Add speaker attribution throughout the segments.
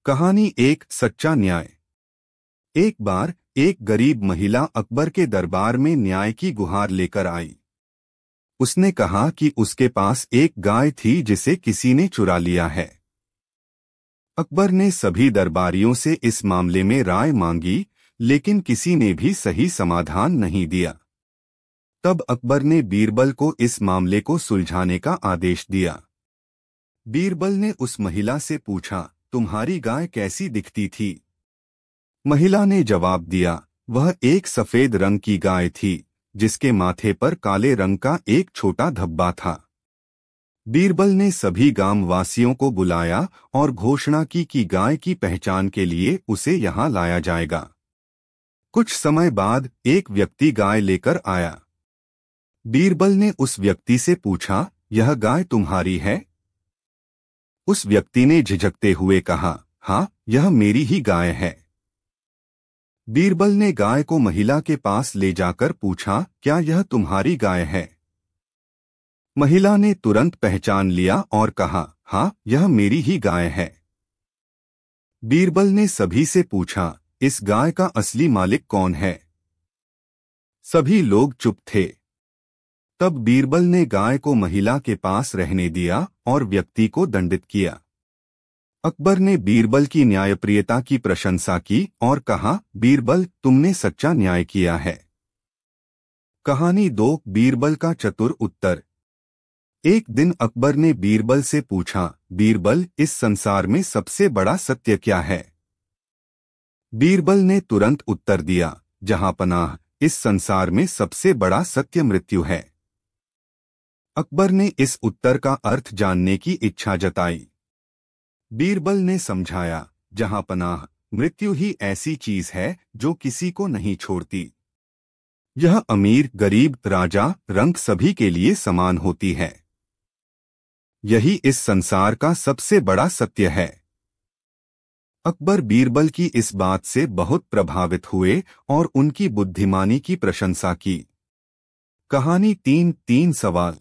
Speaker 1: कहानी एक सच्चा न्याय। एक बार एक गरीब महिला अकबर के दरबार में न्याय की गुहार लेकर आई। उसने कहा कि उसके पास एक गाय थी जिसे किसी ने चुरा लिया है। अकबर ने सभी दरबारियों से इस मामले में राय मांगी, लेकिन किसी ने भी सही समाधान नहीं दिया। तब अकबर ने बीरबल को इस मामले को सुलझाने का आदेश दिया। बीरबल ने उस महिला से पूछा, तुम्हारी गाय कैसी दिखती थी? महिला ने जवाब दिया, वह एक सफेद रंग की गाय थी जिसके माथे पर काले रंग का एक छोटा धब्बा था। बीरबल ने सभी गांववासियों को बुलाया और घोषणा की कि गाय की पहचान के लिए उसे यहाँ लाया जाएगा। कुछ समय बाद एक व्यक्ति गाय लेकर आया। बीरबल ने उस व्यक्ति से पूछा, यह गाय तुम्हारी है? उस व्यक्ति ने झिझकते हुए कहा, हाँ, यह मेरी ही गाय है। बीरबल ने गाय को महिला के पास ले जाकर पूछा, क्या यह तुम्हारी गाय है? महिला ने तुरंत पहचान लिया और कहा, हाँ, यह मेरी ही गाय है। बीरबल ने सभी से पूछा, इस गाय का असली मालिक कौन है? सभी लोग चुप थे। तब बीरबल ने गाय को महिला के पास रहने दिया और व्यक्ति को दंडित किया। अकबर ने बीरबल की न्यायप्रियता की प्रशंसा की और कहा, बीरबल, तुमने सच्चा न्याय किया है। कहानी 2 बीरबल का चतुर उत्तर। एक दिन अकबर ने बीरबल से पूछा, बीरबल, इस संसार में सबसे बड़ा सत्य क्या है? बीरबल ने तुरंत उत्तर दिया, जहां पनाह, इस संसार में सबसे बड़ा सत्य मृत्यु है। अकबर ने इस उत्तर का अर्थ जानने की इच्छा जताई। बीरबल ने समझाया, जहां पनाह, मृत्यु ही ऐसी चीज है जो किसी को नहीं छोड़ती। यह अमीर, गरीब, राजा, रंक सभी के लिए समान होती है। यही इस संसार का सबसे बड़ा सत्य है। अकबर बीरबल की इस बात से बहुत प्रभावित हुए और उनकी बुद्धिमानी की प्रशंसा की। कहानी 3 सवाल।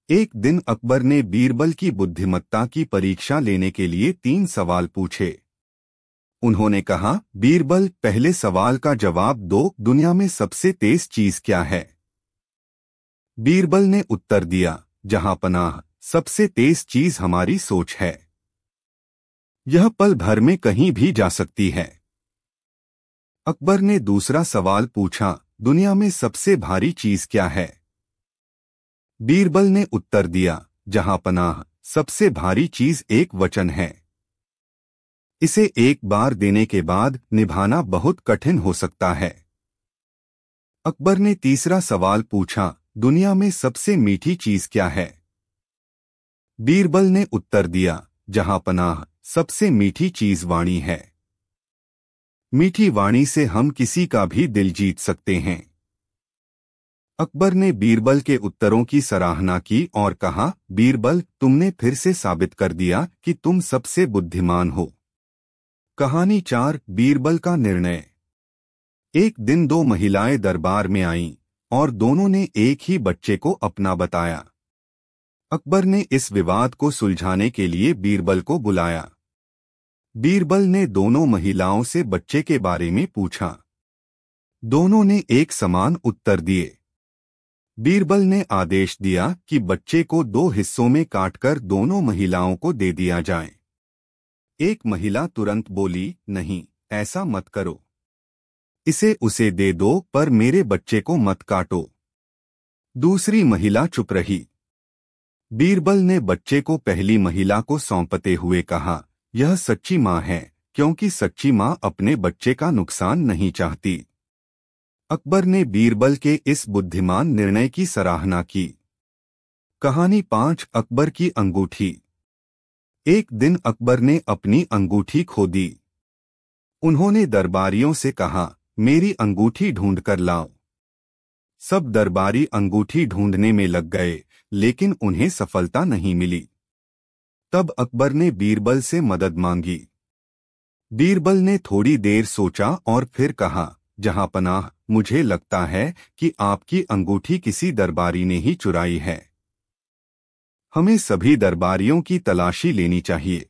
Speaker 1: एक दिन अकबर ने बीरबल की बुद्धिमत्ता की परीक्षा लेने के लिए 3 सवाल पूछे। उन्होंने कहा, बीरबल, पहले सवाल का जवाब दो, दुनिया में सबसे तेज चीज क्या है? बीरबल ने उत्तर दिया, जहां पनाह, सबसे तेज चीज हमारी सोच है। यह पल भर में कहीं भी जा सकती है। अकबर ने दूसरा सवाल पूछा, दुनिया में सबसे भारी चीज क्या है? बीरबल ने उत्तर दिया, जहां पनाह, सबसे भारी चीज एक वचन है। इसे एक बार देने के बाद निभाना बहुत कठिन हो सकता है। अकबर ने तीसरा सवाल पूछा, दुनिया में सबसे मीठी चीज क्या है? बीरबल ने उत्तर दिया, जहां पनाह, सबसे मीठी चीज वाणी है। मीठी वाणी से हम किसी का भी दिल जीत सकते हैं। अकबर ने बीरबल के उत्तरों की सराहना की और कहा, बीरबल, तुमने फिर से साबित कर दिया कि तुम सबसे बुद्धिमान हो। कहानी 4 बीरबल का निर्णय। एक दिन 2 महिलाएं दरबार में आईं और दोनों ने एक ही बच्चे को अपना बताया। अकबर ने इस विवाद को सुलझाने के लिए बीरबल को बुलाया। बीरबल ने दोनों महिलाओं से बच्चे के बारे में पूछा। दोनों ने एक समान उत्तर दिए। बीरबल ने आदेश दिया कि बच्चे को 2 हिस्सों में काटकर दोनों महिलाओं को दे दिया जाए। एक महिला तुरंत बोली, नहीं, ऐसा मत करो। इसे उसे दे दो, पर मेरे बच्चे को मत काटो। दूसरी महिला चुप रही। बीरबल ने बच्चे को पहली महिला को सौंपते हुए कहा, यह सच्ची माँ है, क्योंकि सच्ची माँ अपने बच्चे का नुकसान नहीं चाहती। अकबर ने बीरबल के इस बुद्धिमान निर्णय की सराहना की। कहानी 5 अकबर की अंगूठी। एक दिन अकबर ने अपनी अंगूठी खो दी। उन्होंने दरबारियों से कहा, मेरी अंगूठी ढूंढ कर लाओ। सब दरबारी अंगूठी ढूंढने में लग गए, लेकिन उन्हें सफलता नहीं मिली। तब अकबर ने बीरबल से मदद मांगी। बीरबल ने थोड़ी देर सोचा और फिर कहा, जहां पनाह, मुझे लगता है कि आपकी अंगूठी किसी दरबारी ने ही चुराई है। हमें सभी दरबारियों की तलाशी लेनी चाहिए।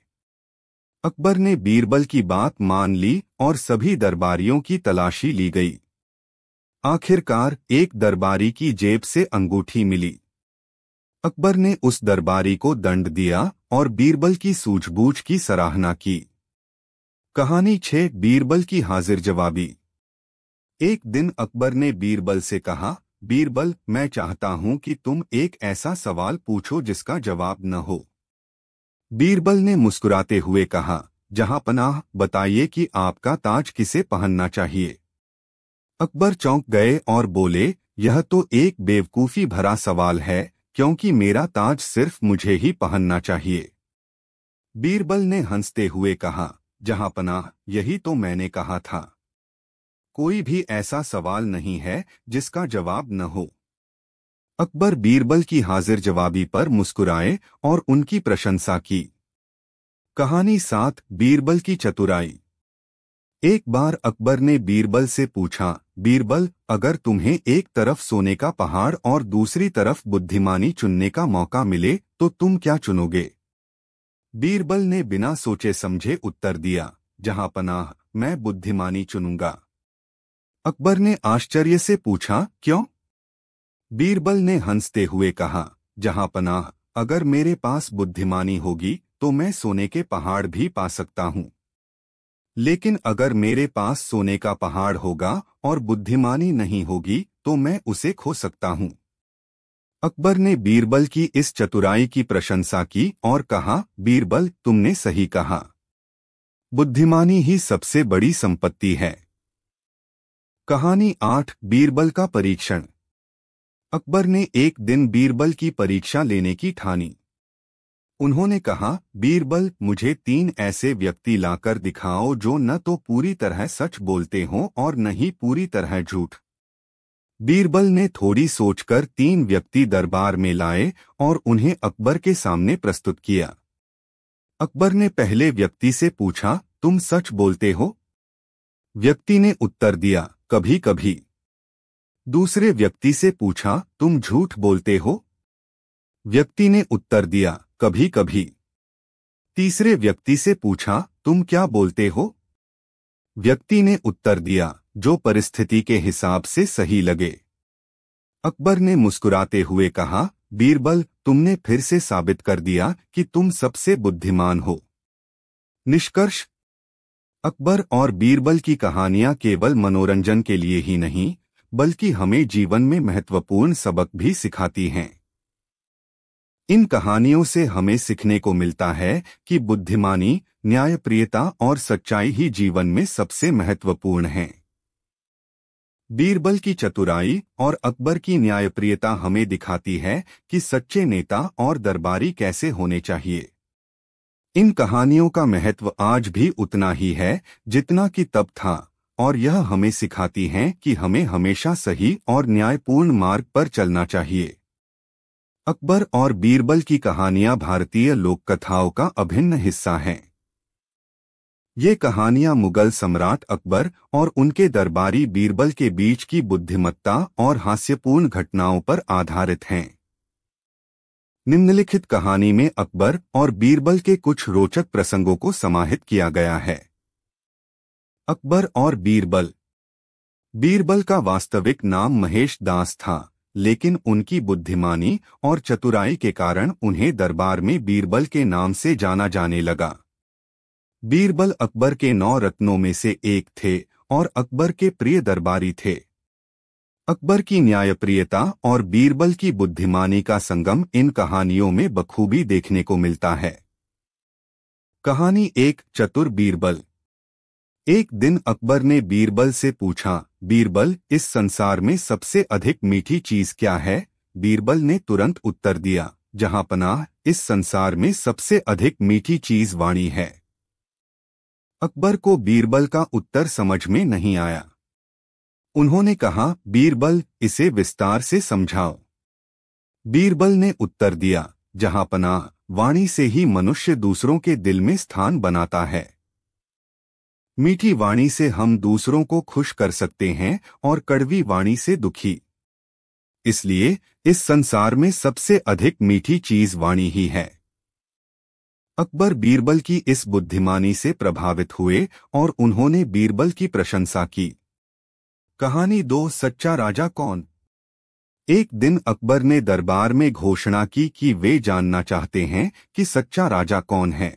Speaker 1: अकबर ने बीरबल की बात मान ली और सभी दरबारियों की तलाशी ली गई। आखिरकार एक दरबारी की जेब से अंगूठी मिली। अकबर ने उस दरबारी को दंड दिया और बीरबल की सूझबूझ की सराहना की। कहानी 6 बीरबल की हाजिर जवाबी। एक दिन अकबर ने बीरबल से कहा, बीरबल, मैं चाहता हूं कि तुम एक ऐसा सवाल पूछो जिसका जवाब न हो। बीरबल ने मुस्कुराते हुए कहा, जहांपनाह, बताइए कि आपका ताज किसे पहनना चाहिए। अकबर चौंक गए और बोले, यह तो एक बेवकूफ़ी भरा सवाल है, क्योंकि मेरा ताज सिर्फ मुझे ही पहनना चाहिए। बीरबल ने हंसते हुए कहा, जहांपनाह, यही तो मैंने कहा था। कोई भी ऐसा सवाल नहीं है जिसका जवाब न हो। अकबर बीरबल की हाजिर जवाबी पर मुस्कुराए और उनकी प्रशंसा की। कहानी 7 बीरबल की चतुराई। एक बार अकबर ने बीरबल से पूछा, बीरबल, अगर तुम्हें एक तरफ सोने का पहाड़ और दूसरी तरफ बुद्धिमानी चुनने का मौका मिले तो तुम क्या चुनोगे? बीरबल ने बिना सोचे समझे उत्तर दिया, जहांपनाह, मैं बुद्धिमानी चुनूंगा। अकबर ने आश्चर्य से पूछा, क्यों? बीरबल ने हंसते हुए कहा, जहांपनाह, अगर मेरे पास बुद्धिमानी होगी तो मैं सोने के पहाड़ भी पा सकता हूँ। लेकिन अगर मेरे पास सोने का पहाड़ होगा और बुद्धिमानी नहीं होगी तो मैं उसे खो सकता हूँ। अकबर ने बीरबल की इस चतुराई की प्रशंसा की और कहा, बीरबल, तुमने सही कहा। बुद्धिमानी ही सबसे बड़ी संपत्ति है। कहानी 8 बीरबल का परीक्षण। अकबर ने एक दिन बीरबल की परीक्षा लेने की ठानी। उन्होंने कहा, बीरबल, मुझे 3 ऐसे व्यक्ति लाकर दिखाओ जो न तो पूरी तरह सच बोलते हों और न ही पूरी तरह झूठ। बीरबल ने थोड़ी सोचकर 3 व्यक्ति दरबार में लाए और उन्हें अकबर के सामने प्रस्तुत किया। अकबर ने पहले व्यक्ति से पूछा, तुम सच बोलते हो? व्यक्ति ने उत्तर दिया, कभी कभी। दूसरे व्यक्ति से पूछा, तुम झूठ बोलते हो? व्यक्ति ने उत्तर दिया, कभी कभी। तीसरे व्यक्ति से पूछा, तुम क्या बोलते हो? व्यक्ति ने उत्तर दिया, जो परिस्थिति के हिसाब से सही लगे। अकबर ने मुस्कुराते हुए कहा, बीरबल, तुमने फिर से साबित कर दिया कि तुम सबसे बुद्धिमान हो। निष्कर्ष। अकबर और बीरबल की कहानियां केवल मनोरंजन के लिए ही नहीं, बल्कि हमें जीवन में महत्वपूर्ण सबक भी सिखाती हैं। इन कहानियों से हमें सीखने को मिलता है कि बुद्धिमानी, न्यायप्रियता और सच्चाई ही जीवन में सबसे महत्वपूर्ण हैं। बीरबल की चतुराई और अकबर की न्यायप्रियता हमें दिखाती है कि सच्चे नेता और दरबारी कैसे होने चाहिए। इन कहानियों का महत्व आज भी उतना ही है जितना कि तब था, और यह हमें सिखाती हैं कि हमें हमेशा सही और न्यायपूर्ण मार्ग पर चलना चाहिए। अकबर और बीरबल की कहानियां भारतीय लोक कथाओं का अभिन्न हिस्सा हैं। ये कहानियां मुगल सम्राट अकबर और उनके दरबारी बीरबल के बीच की बुद्धिमत्ता और हास्यपूर्ण घटनाओं पर आधारित हैं। निम्नलिखित कहानी में अकबर और बीरबल के कुछ रोचक प्रसंगों को समाहित किया गया है। अकबर और बीरबल। बीरबल का वास्तविक नाम महेश दास था, लेकिन उनकी बुद्धिमानी और चतुराई के कारण उन्हें दरबार में बीरबल के नाम से जाना जाने लगा। बीरबल अकबर के 9 रत्नों में से एक थे और अकबर के प्रिय दरबारी थे। अकबर की न्यायप्रियता और बीरबल की बुद्धिमानी का संगम इन कहानियों में बखूबी देखने को मिलता है। कहानी 1 चतुर बीरबल। एक दिन अकबर ने बीरबल से पूछा, बीरबल, इस संसार में सबसे अधिक मीठी चीज क्या है? बीरबल ने तुरंत उत्तर दिया, जहांपनाह, इस संसार में सबसे अधिक मीठी चीज वाणी है। अकबर को बीरबल का उत्तर समझ में नहीं आया। उन्होंने कहा, बीरबल, इसे विस्तार से समझाओ। बीरबल ने उत्तर दिया, जहांपनाह, वाणी से ही मनुष्य दूसरों के दिल में स्थान बनाता है। मीठी वाणी से हम दूसरों को खुश कर सकते हैं और कड़वी वाणी से दुखी। इसलिए इस संसार में सबसे अधिक मीठी चीज वाणी ही है। अकबर बीरबल की इस बुद्धिमानी से प्रभावित हुए और उन्होंने बीरबल की प्रशंसा की। कहानी 2 सच्चा राजा कौन। एक दिन अकबर ने दरबार में घोषणा की कि वे जानना चाहते हैं कि सच्चा राजा कौन है।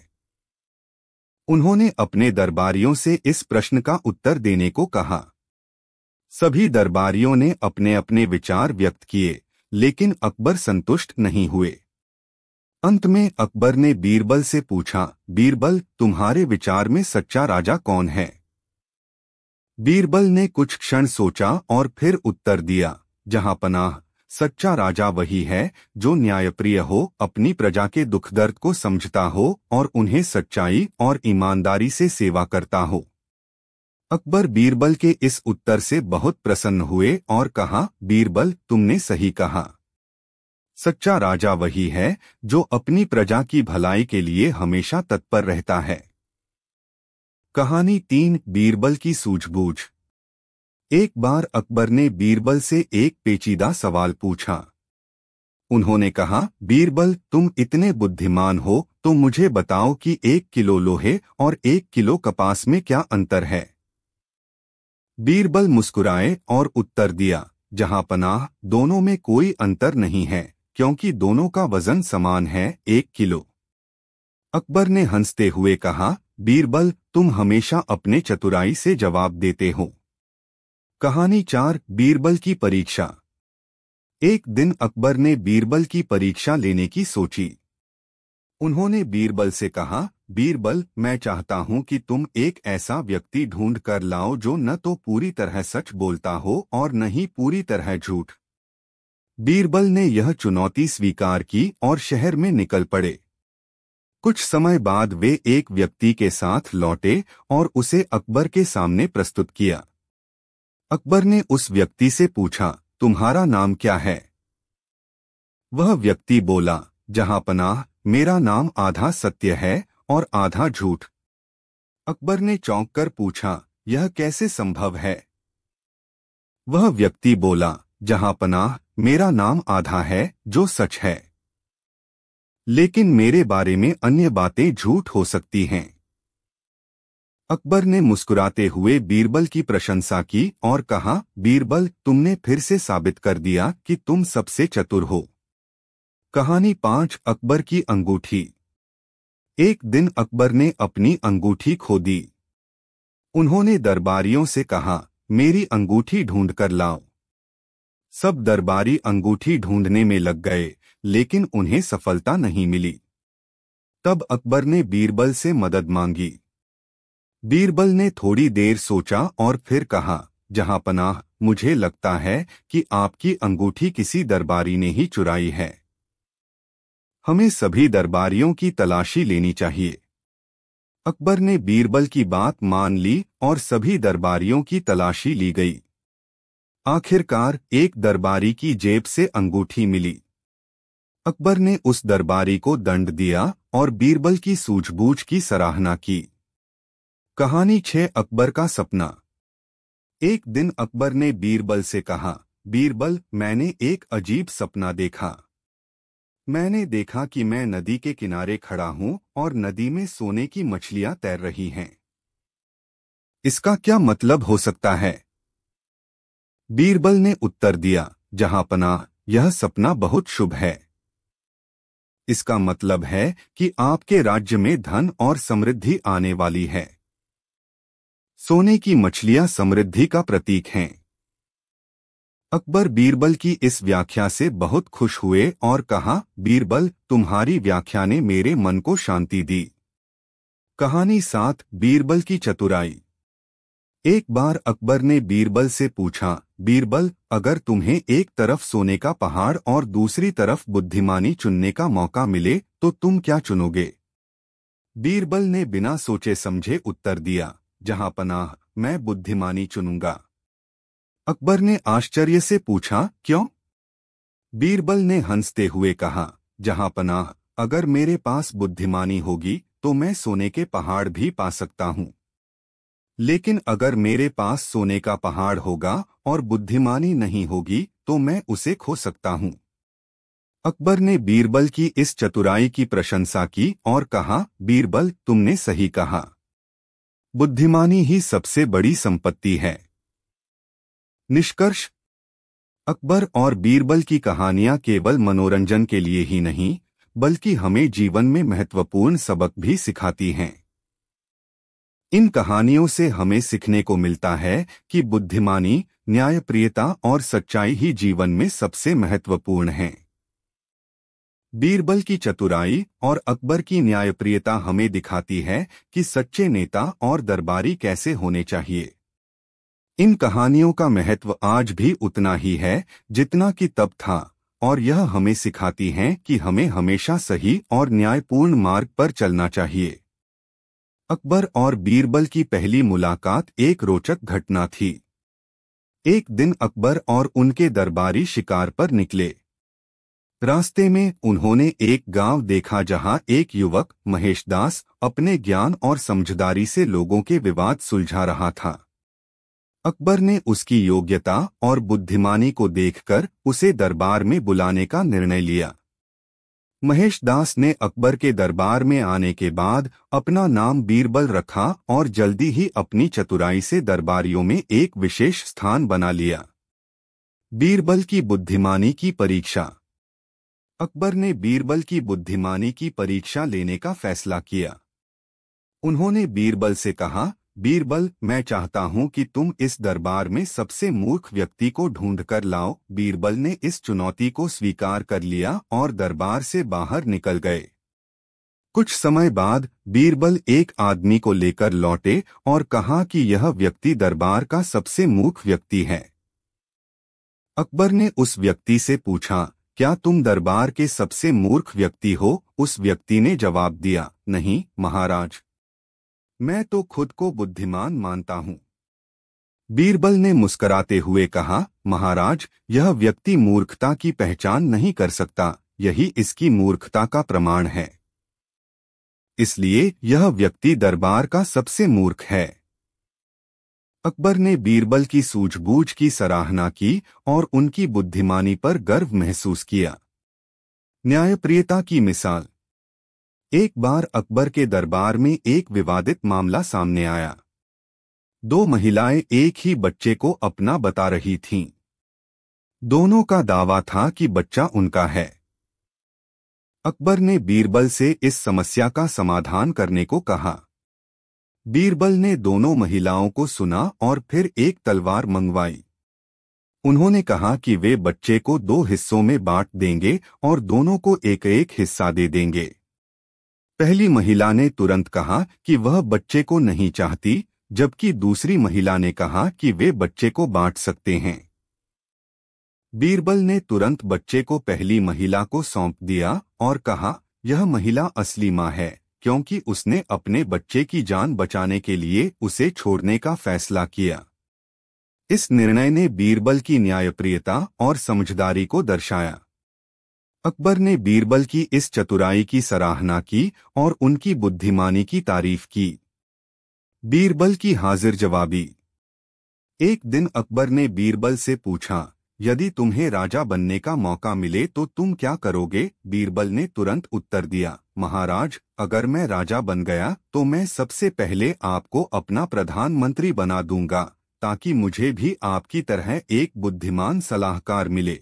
Speaker 1: उन्होंने अपने दरबारियों से इस प्रश्न का उत्तर देने को कहा। सभी दरबारियों ने अपने अपने विचार व्यक्त किए, लेकिन अकबर संतुष्ट नहीं हुए। अंत में अकबर ने बीरबल से पूछा, बीरबल, तुम्हारे विचार में सच्चा राजा कौन है। बीरबल ने कुछ क्षण सोचा और फिर उत्तर दिया, जहां पनाह, सच्चा राजा वही है जो न्यायप्रिय हो, अपनी प्रजा के दुख दर्द को समझता हो और उन्हें सच्चाई और ईमानदारी से सेवा करता हो। अकबर बीरबल के इस उत्तर से बहुत प्रसन्न हुए और कहा, बीरबल, तुमने सही कहा। सच्चा राजा वही है जो अपनी प्रजा की भलाई के लिए हमेशा तत्पर रहता है। कहानी 3 बीरबल की सूझबूझ। एक बार अकबर ने बीरबल से एक पेचीदा सवाल पूछा। उन्होंने कहा, बीरबल, तुम इतने बुद्धिमान हो तो मुझे बताओ कि 1 किलो लोहे और 1 किलो कपास में क्या अंतर है। बीरबल मुस्कुराए और उत्तर दिया, जहां पनाह, दोनों में कोई अंतर नहीं है, क्योंकि दोनों का वजन समान है, 1 किलो। अकबर ने हंसते हुए कहा, बीरबल, तुम हमेशा अपने चतुराई से जवाब देते हो। कहानी 4 बीरबल की परीक्षा। एक दिन अकबर ने बीरबल की परीक्षा लेने की सोची। उन्होंने बीरबल से कहा, बीरबल, मैं चाहता हूं कि तुम एक ऐसा व्यक्ति ढूंढ कर लाओ जो न तो पूरी तरह सच बोलता हो और न ही पूरी तरह झूठ। बीरबल ने यह चुनौती स्वीकार की और शहर में निकल पड़े। कुछ समय बाद वे एक व्यक्ति के साथ लौटे और उसे अकबर के सामने प्रस्तुत किया। अकबर ने उस व्यक्ति से पूछा, तुम्हारा नाम क्या है। वह व्यक्ति बोला, जहां पनाह, मेरा नाम आधा सत्य है और आधा झूठ। अकबर ने चौंक कर पूछा, यह कैसे संभव है। वह व्यक्ति बोला, जहां पनाह, मेरा नाम आधा है जो सच है, लेकिन मेरे बारे में अन्य बातें झूठ हो सकती हैं। अकबर ने मुस्कुराते हुए बीरबल की प्रशंसा की और कहा, बीरबल, तुमने फिर से साबित कर दिया कि तुम सबसे चतुर हो। कहानी 5 अकबर की अंगूठी। एक दिन अकबर ने अपनी अंगूठी खो दी। उन्होंने दरबारियों से कहा, मेरी अंगूठी ढूंढ कर लाओ। सब दरबारी अंगूठी ढूंढने में लग गए, लेकिन उन्हें सफलता नहीं मिली। तब अकबर ने बीरबल से मदद मांगी। बीरबल ने थोड़ी देर सोचा और फिर कहा, जहां पनाह, मुझे लगता है कि आपकी अंगूठी किसी दरबारी ने ही चुराई है। हमें सभी दरबारियों की तलाशी लेनी चाहिए। अकबर ने बीरबल की बात मान ली और सभी दरबारियों की तलाशी ली गई। आखिरकार एक दरबारी की जेब से अंगूठी मिली। अकबर ने उस दरबारी को दंड दिया और बीरबल की सूझबूझ की सराहना की। कहानी 6 अकबर का सपना। एक दिन अकबर ने बीरबल से कहा, बीरबल, मैंने एक अजीब सपना देखा। मैंने देखा कि मैं नदी के किनारे खड़ा हूं और नदी में सोने की मछलियां तैर रही हैं। इसका क्या मतलब हो सकता है। बीरबल ने उत्तर दिया, जहां पनाह, यह सपना बहुत शुभ है। इसका मतलब है कि आपके राज्य में धन और समृद्धि आने वाली है। सोने की मछलियां समृद्धि का प्रतीक हैं। अकबर बीरबल की इस व्याख्या से बहुत खुश हुए और कहा, बीरबल, तुम्हारी व्याख्या ने मेरे मन को शांति दी। कहानी 7 बीरबल की चतुराई। एक बार अकबर ने बीरबल से पूछा, बीरबल, अगर तुम्हें एक तरफ सोने का पहाड़ और दूसरी तरफ बुद्धिमानी चुनने का मौका मिले तो तुम क्या चुनोगे। बीरबल ने बिना सोचे समझे उत्तर दिया, जहां पनाह, मैं बुद्धिमानी चुनूंगा। अकबर ने आश्चर्य से पूछा, क्यों। बीरबल ने हंसते हुए कहा, जहां पनाह, अगर मेरे पास बुद्धिमानी होगी तो मैं सोने के पहाड़ भी पा सकता हूं, लेकिन अगर मेरे पास सोने का पहाड़ होगा और बुद्धिमानी नहीं होगी तो मैं उसे खो सकता हूं। अकबर ने बीरबल की इस चतुराई की प्रशंसा की और कहा, बीरबल, तुमने सही कहा। बुद्धिमानी ही सबसे बड़ी संपत्ति है। निष्कर्ष: अकबर और बीरबल की कहानियां केवल मनोरंजन के लिए ही नहीं, बल्कि हमें जीवन में महत्वपूर्ण सबक भी सिखाती हैं। इन कहानियों से हमें सीखने को मिलता है कि बुद्धिमानी, न्यायप्रियता और सच्चाई ही जीवन में सबसे महत्वपूर्ण हैं। बीरबल की चतुराई और अकबर की न्यायप्रियता हमें दिखाती है कि सच्चे नेता और दरबारी कैसे होने चाहिए। इन कहानियों का महत्व आज भी उतना ही है जितना कि तब था, और यह हमें सिखाती हैं कि हमें हमेशा सही और न्यायपूर्ण मार्ग पर चलना चाहिए। अकबर और बीरबल की पहली मुलाकात एक रोचक घटना थी। एक दिन अकबर और उनके दरबारी शिकार पर निकले। रास्ते में उन्होंने एक गांव देखा जहां एक युवक महेशदास अपने ज्ञान और समझदारी से लोगों के विवाद सुलझा रहा था। अकबर ने उसकी योग्यता और बुद्धिमानी को देखकर उसे दरबार में बुलाने का निर्णय लिया। महेशदास ने अकबर के दरबार में आने के बाद अपना नाम बीरबल रखा और जल्दी ही अपनी चतुराई से दरबारियों में एक विशेष स्थान बना लिया। बीरबल की बुद्धिमानी की परीक्षा। अकबर ने बीरबल की बुद्धिमानी की परीक्षा लेने का फैसला किया। उन्होंने बीरबल से कहा, बीरबल, मैं चाहता हूं कि तुम इस दरबार में सबसे मूर्ख व्यक्ति को ढूंढ कर लाओ। बीरबल ने इस चुनौती को स्वीकार कर लिया और दरबार से बाहर निकल गए। कुछ समय बाद बीरबल एक आदमी को लेकर लौटे और कहा कि यह व्यक्ति दरबार का सबसे मूर्ख व्यक्ति है। अकबर ने उस व्यक्ति से पूछा, क्या तुम दरबार के सबसे मूर्ख व्यक्ति हो? उस व्यक्ति ने जवाब दिया, नहीं महाराज, मैं तो खुद को बुद्धिमान मानता हूँ। बीरबल ने मुस्कुराते हुए कहा, महाराज, यह व्यक्ति मूर्खता की पहचान नहीं कर सकता, यही इसकी मूर्खता का प्रमाण है। इसलिए यह व्यक्ति दरबार का सबसे मूर्ख है। अकबर ने बीरबल की सूझबूझ की सराहना की और उनकी बुद्धिमानी पर गर्व महसूस किया। न्यायप्रियता की मिसाल। एक बार अकबर के दरबार में एक विवादित मामला सामने आया। दो महिलाएं एक ही बच्चे को अपना बता रही थीं। दोनों का दावा था कि बच्चा उनका है। अकबर ने बीरबल से इस समस्या का समाधान करने को कहा। बीरबल ने दोनों महिलाओं को सुना और फिर एक तलवार मंगवाई। उन्होंने कहा कि वे बच्चे को 2 हिस्सों में बांट देंगे और दोनों को एक एक हिस्सा दे देंगे। पहली महिला ने तुरंत कहा कि वह बच्चे को नहीं चाहती, जबकि दूसरी महिला ने कहा कि वे बच्चे को बांट सकते हैं। बीरबल ने तुरंत बच्चे को पहली महिला को सौंप दिया और कहा, यह महिला असली मां है, क्योंकि उसने अपने बच्चे की जान बचाने के लिए उसे छोड़ने का फैसला किया। इस निर्णय ने बीरबल की न्यायप्रियता और समझदारी को दर्शाया। अकबर ने बीरबल की इस चतुराई की सराहना की और उनकी बुद्धिमानी की तारीफ की। बीरबल की हाजिर जवाबी। एक दिन अकबर ने बीरबल से पूछा, यदि तुम्हें राजा बनने का मौका मिले तो तुम क्या करोगे? बीरबल ने तुरंत उत्तर दिया, महाराज, अगर मैं राजा बन गया तो मैं सबसे पहले आपको अपना प्रधानमंत्री बना दूंगा, ताकि मुझे भी आपकी तरह एक बुद्धिमान सलाहकार मिले।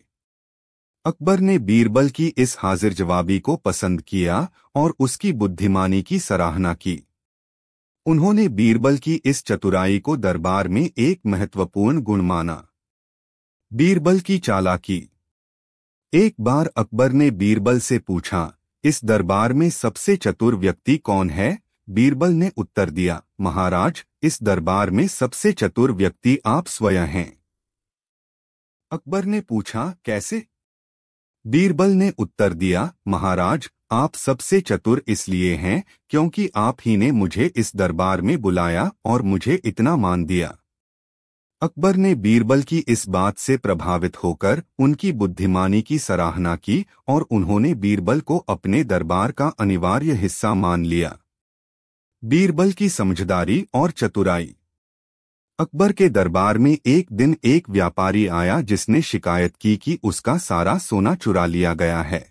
Speaker 1: अकबर ने बीरबल की इस हाजिर जवाबी को पसंद किया और उसकी बुद्धिमानी की सराहना की। उन्होंने बीरबल की इस चतुराई को दरबार में एक महत्वपूर्ण गुण माना। बीरबल की चालाकी। एक बार अकबर ने बीरबल से पूछा, इस दरबार में सबसे चतुर व्यक्ति कौन है? बीरबल ने उत्तर दिया, महाराज, इस दरबार में सबसे चतुर व्यक्ति आप स्वयं हैं। अकबर ने पूछा, कैसे? बीरबल ने उत्तर दिया, महाराज, आप सबसे चतुर इसलिए हैं क्योंकि आप ही ने मुझे इस दरबार में बुलाया और मुझे इतना मान दिया। अकबर ने बीरबल की इस बात से प्रभावित होकर उनकी बुद्धिमानी की सराहना की और उन्होंने बीरबल को अपने दरबार का अनिवार्य हिस्सा मान लिया। बीरबल की समझदारी और चतुराई। अकबर के दरबार में एक दिन एक व्यापारी आया जिसने शिकायत की कि उसका सारा सोना चुरा लिया गया है।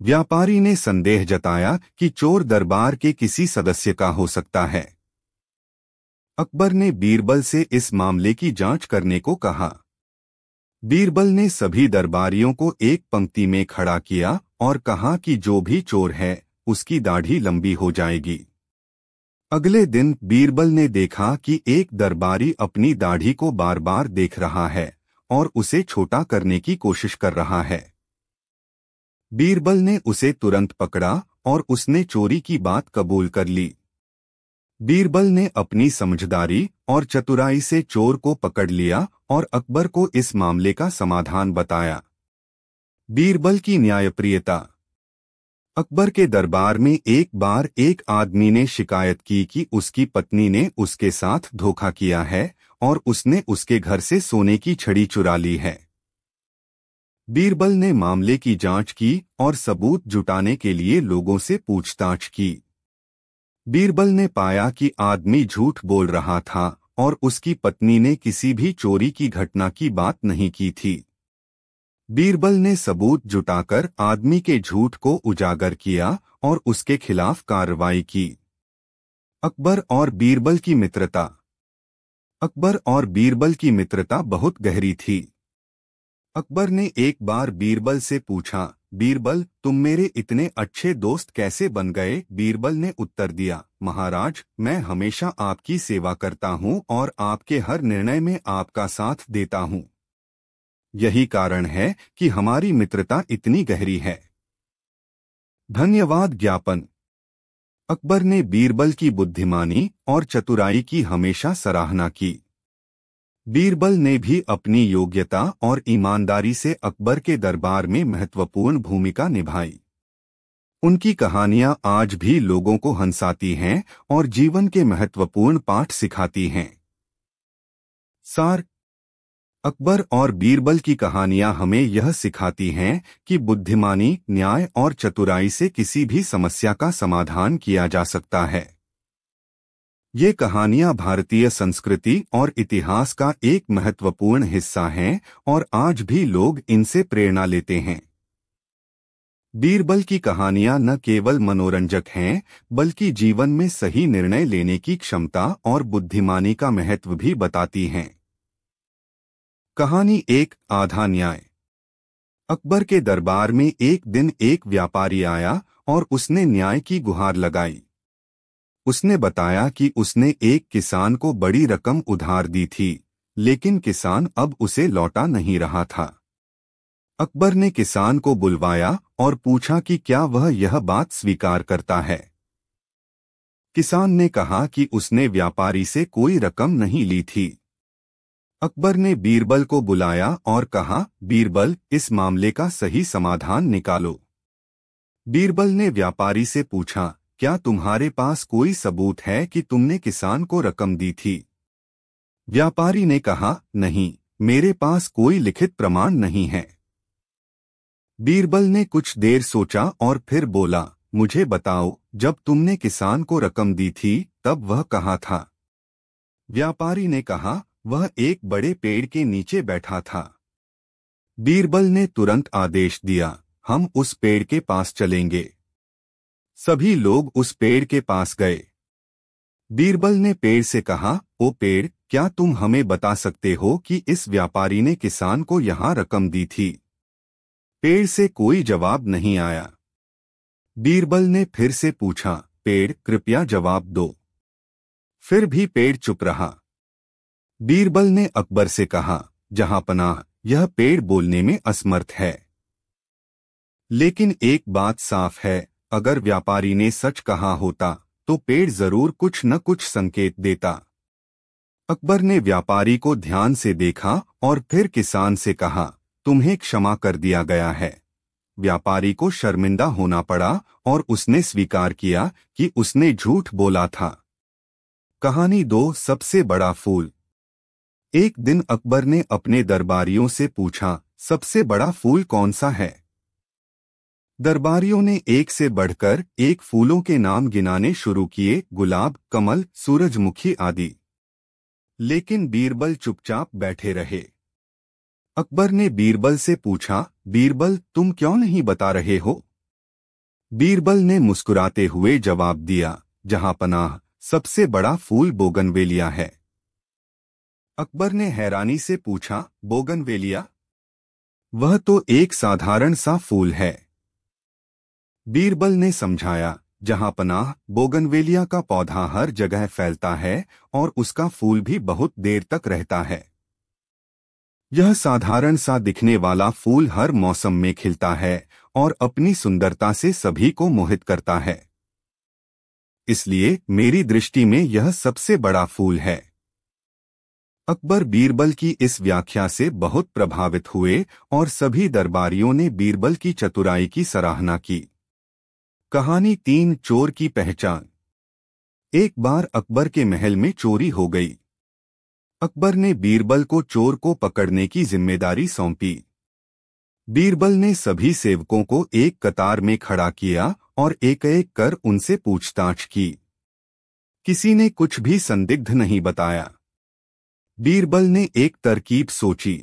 Speaker 1: व्यापारी ने संदेह जताया कि चोर दरबार के किसी सदस्य का हो सकता है। अकबर ने बीरबल से इस मामले की जांच करने को कहा। बीरबल ने सभी दरबारियों को एक पंक्ति में खड़ा किया और कहा कि जो भी चोर है उसकी दाढ़ी लंबी हो जाएगी। अगले दिन बीरबल ने देखा कि एक दरबारी अपनी दाढ़ी को बार बार देख रहा है और उसे छोटा करने की कोशिश कर रहा है। बीरबल ने उसे तुरंत पकड़ा और उसने चोरी की बात कबूल कर ली। बीरबल ने अपनी समझदारी और चतुराई से चोर को पकड़ लिया और अकबर को इस मामले का समाधान बताया। बीरबल की न्यायप्रियता। अकबर के दरबार में एक बार एक आदमी ने शिकायत की कि उसकी पत्नी ने उसके साथ धोखा किया है और उसने उसके घर से सोने की छड़ी चुरा ली है। बीरबल ने मामले की जांच की और सबूत जुटाने के लिए लोगों से पूछताछ की। बीरबल ने पाया कि आदमी झूठ बोल रहा था और उसकी पत्नी ने किसी भी चोरी की घटना की बात नहीं की थी। बीरबल ने सबूत जुटाकर आदमी के झूठ को उजागर किया और उसके खिलाफ कार्रवाई की। अकबर और बीरबल की मित्रता। अकबर और बीरबल की मित्रता बहुत गहरी थी। अकबर ने एक बार बीरबल से पूछा, बीरबल, तुम मेरे इतने अच्छे दोस्त कैसे बन गए? बीरबल ने उत्तर दिया, महाराज, मैं हमेशा आपकी सेवा करता हूँ और आपके हर निर्णय में आपका साथ देता हूँ। यही कारण है कि हमारी मित्रता इतनी गहरी है। धन्यवाद ज्ञापन। अकबर ने बीरबल की बुद्धिमानी और चतुराई की हमेशा सराहना की। बीरबल ने भी अपनी योग्यता और ईमानदारी से अकबर के दरबार में महत्वपूर्ण भूमिका निभाई। उनकी कहानियां आज भी लोगों को हंसाती हैं और जीवन के महत्वपूर्ण पाठ सिखाती हैं। सार। अकबर और बीरबल की कहानियां हमें यह सिखाती हैं कि बुद्धिमानी, न्याय और चतुराई से किसी भी समस्या का समाधान किया जा सकता है। ये कहानियां भारतीय संस्कृति और इतिहास का एक महत्वपूर्ण हिस्सा हैं और आज भी लोग इनसे प्रेरणा लेते हैं। बीरबल की कहानियां न केवल मनोरंजक हैं, बल्कि जीवन में सही निर्णय लेने की क्षमता और बुद्धिमानी का महत्व भी बताती हैं। कहानी एक, आधा न्याय। अकबर के दरबार में एक दिन एक व्यापारी आया और उसने न्याय की गुहार लगाई। उसने बताया कि उसने एक किसान को बड़ी रकम उधार दी थी, लेकिन किसान अब उसे लौटा नहीं रहा था। अकबर ने किसान को बुलवाया और पूछा कि क्या वह यह बात स्वीकार करता है। किसान ने कहा कि उसने व्यापारी से कोई रकम नहीं ली थी। अकबर ने बीरबल को बुलाया और कहा, बीरबल, इस मामले का सही समाधान निकालो। बीरबल ने व्यापारी से पूछा, क्या तुम्हारे पास कोई सबूत है कि तुमने किसान को रकम दी थी? व्यापारी ने कहा, नहीं, मेरे पास कोई लिखित प्रमाण नहीं है। बीरबल ने कुछ देर सोचा और फिर बोला, मुझे बताओ, जब तुमने किसान को रकम दी थी तब वह कहाँ था? व्यापारी ने कहा, वह एक बड़े पेड़ के नीचे बैठा था। बीरबल ने तुरंत आदेश दिया, हम उस पेड़ के पास चलेंगे। सभी लोग उस पेड़ के पास गए। बीरबल ने पेड़ से कहा, ओ पेड़, क्या तुम हमें बता सकते हो कि इस व्यापारी ने किसान को यहाँ रकम दी थी? पेड़ से कोई जवाब नहीं आया। बीरबल ने फिर से पूछा, पेड़, कृपया जवाब दो। फिर भी पेड़ चुप रहा। बीरबल ने अकबर से कहा, जहांपनाह, यह पेड़ बोलने में असमर्थ है। लेकिन एक बात साफ है, अगर व्यापारी ने सच कहा होता तो पेड़ जरूर कुछ न कुछ संकेत देता। अकबर ने व्यापारी को ध्यान से देखा और फिर किसान से कहा, तुम्हें क्षमा कर दिया गया है। व्यापारी को शर्मिंदा होना पड़ा और उसने स्वीकार किया कि उसने झूठ बोला था। कहानी दो, सबसे बड़ा फूल। एक दिन अकबर ने अपने दरबारियों से पूछा, सबसे बड़ा फूल कौन सा है? दरबारियों ने एक से बढ़कर एक फूलों के नाम गिनाने शुरू किए, गुलाब, कमल, सूरजमुखी आदि। लेकिन बीरबल चुपचाप बैठे रहे। अकबर ने बीरबल से पूछा, बीरबल, तुम क्यों नहीं बता रहे हो? बीरबल ने मुस्कुराते हुए जवाब दिया, जहां पनाह, सबसे बड़ा फूल बोगनवेलिया है। अकबर ने हैरानी से पूछा, बोगनवेलिया? वह तो एक साधारण सा फूल है। बीरबल ने समझाया, जहां पनाह, बोगनवेलिया का पौधा हर जगह फैलता है और उसका फूल भी बहुत देर तक रहता है। यह साधारण सा दिखने वाला फूल हर मौसम में खिलता है और अपनी सुंदरता से सभी को मोहित करता है। इसलिए मेरी दृष्टि में यह सबसे बड़ा फूल है। अकबर बीरबल की इस व्याख्या से बहुत प्रभावित हुए और सभी दरबारियों ने बीरबल की चतुराई की सराहना की। कहानी 3 चोर की पहचान। एक बार अकबर के महल में चोरी हो गई। अकबर ने बीरबल को चोर को पकड़ने की जिम्मेदारी सौंपी। बीरबल ने सभी सेवकों को एक कतार में खड़ा किया और एक एक कर उनसे पूछताछ की। किसी ने कुछ भी संदिग्ध नहीं बताया। बीरबल ने एक तरकीब सोची।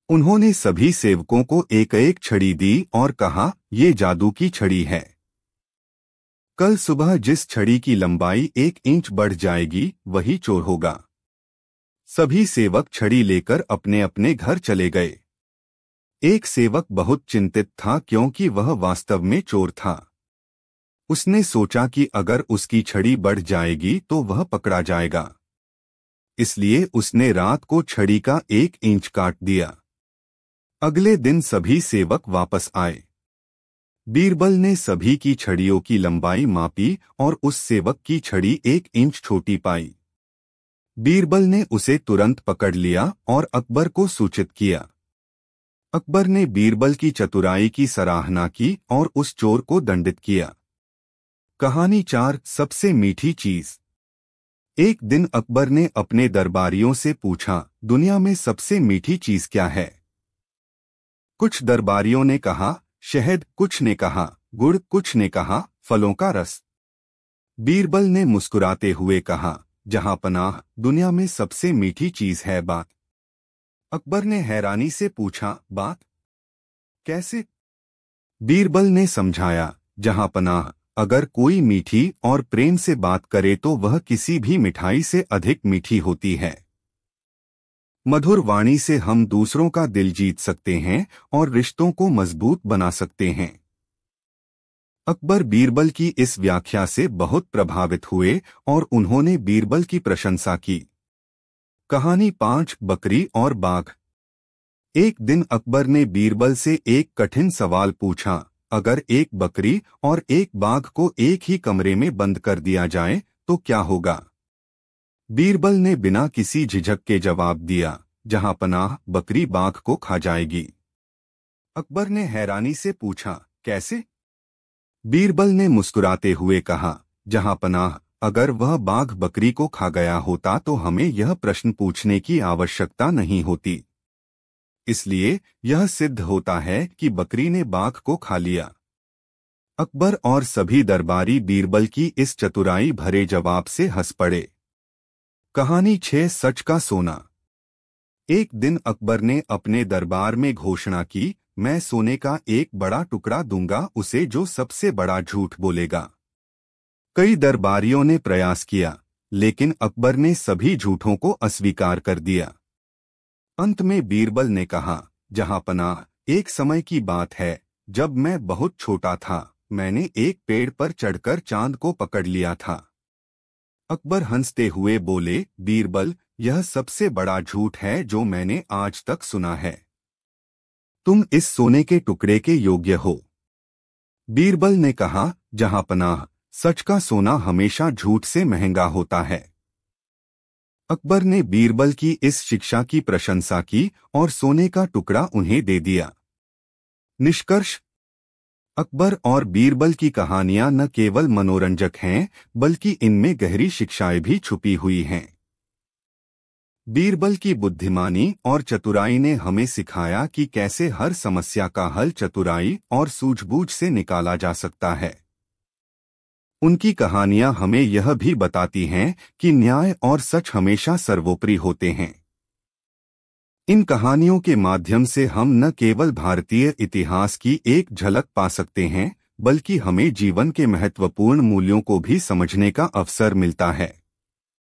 Speaker 1: उन्होंने सभी सेवकों को एक एक छड़ी दी और कहा, ये जादू की छड़ी है। कल सुबह जिस छड़ी की लंबाई 1 इंच बढ़ जाएगी वही चोर होगा। सभी सेवक छड़ी लेकर अपने अपने घर चले गए। एक सेवक बहुत चिंतित था क्योंकि वह वास्तव में चोर था। उसने सोचा कि अगर उसकी छड़ी बढ़ जाएगी तो वह पकड़ा जाएगा। इसलिए उसने रात को छड़ी का 1 इंच काट दिया। अगले दिन सभी सेवक वापस आए। बीरबल ने सभी की छड़ियों की लंबाई मापी और उस सेवक की छड़ी 1 इंच छोटी पाई। बीरबल ने उसे तुरंत पकड़ लिया और अकबर को सूचित किया। अकबर ने बीरबल की चतुराई की सराहना की और उस चोर को दंडित किया। कहानी 4 सबसे मीठी चीज। एक दिन अकबर ने अपने दरबारियों से पूछा, दुनिया में सबसे मीठी चीज क्या है? कुछ दरबारियों ने कहा, शहद। कुछ ने कहा, गुड़। कुछ ने कहा, फलों का रस। बीरबल ने मुस्कुराते हुए कहा, जहां पनाह, दुनिया में सबसे मीठी चीज है बात। अकबर ने हैरानी से पूछा, बात? कैसे? बीरबल ने समझाया, जहां पनाह, अगर कोई मीठी और प्रेम से बात करे तो वह किसी भी मिठाई से अधिक मीठी होती है। मधुर वाणी से हम दूसरों का दिल जीत सकते हैं और रिश्तों को मजबूत बना सकते हैं। अकबर बीरबल की इस व्याख्या से बहुत प्रभावित हुए और उन्होंने बीरबल की प्रशंसा की। कहानी 5 बकरी और बाघ। एक दिन अकबर ने बीरबल से एक कठिन सवाल पूछा, अगर एक बकरी और एक बाघ को एक ही कमरे में बंद कर दिया जाए तो क्या होगा? बीरबल ने बिना किसी झिझक के जवाब दिया, जहां पनाह, बकरी बाघ को खा जाएगी। अकबर ने हैरानी से पूछा, कैसे? बीरबल ने मुस्कुराते हुए कहा, जहां पनाह, अगर वह बाघ बकरी को खा गया होता तो हमें यह प्रश्न पूछने की आवश्यकता नहीं होती। इसलिए यह सिद्ध होता है कि बकरी ने बाघ को खा लिया। अकबर और सभी दरबारी बीरबल की इस चतुराई भरे जवाब से हंस पड़े। कहानी 6 सच का सोना। एक दिन अकबर ने अपने दरबार में घोषणा की, मैं सोने का एक बड़ा टुकड़ा दूंगा उसे जो सबसे बड़ा झूठ बोलेगा। कई दरबारियों ने प्रयास किया, लेकिन अकबर ने सभी झूठों को अस्वीकार कर दिया। अंत में बीरबल ने कहा, जहां पनाह, एक समय की बात है जब मैं बहुत छोटा था, मैंने एक पेड़ पर चढ़कर चांद को पकड़ लिया था। अकबर हंसते हुए बोले, बीरबल, यह सबसे बड़ा झूठ है जो मैंने आज तक सुना है। तुम इस सोने के टुकड़े के योग्य हो। बीरबल ने कहा, जहां पनाह, सच का सोना हमेशा झूठ से महंगा होता है। अकबर ने बीरबल की इस शिक्षा की प्रशंसा की और सोने का टुकड़ा उन्हें दे दिया। निष्कर्ष। अकबर और बीरबल की कहानियां न केवल मनोरंजक हैं बल्कि इनमें गहरी शिक्षाएं भी छुपी हुई हैं। बीरबल की बुद्धिमानी और चतुराई ने हमें सिखाया कि कैसे हर समस्या का हल चतुराई और सूझबूझ से निकाला जा सकता है। उनकी कहानियां हमें यह भी बताती हैं कि न्याय और सच हमेशा सर्वोपरि होते हैं। इन कहानियों के माध्यम से हम न केवल भारतीय इतिहास की एक झलक पा सकते हैं बल्कि हमें जीवन के महत्वपूर्ण मूल्यों को भी समझने का अवसर मिलता है।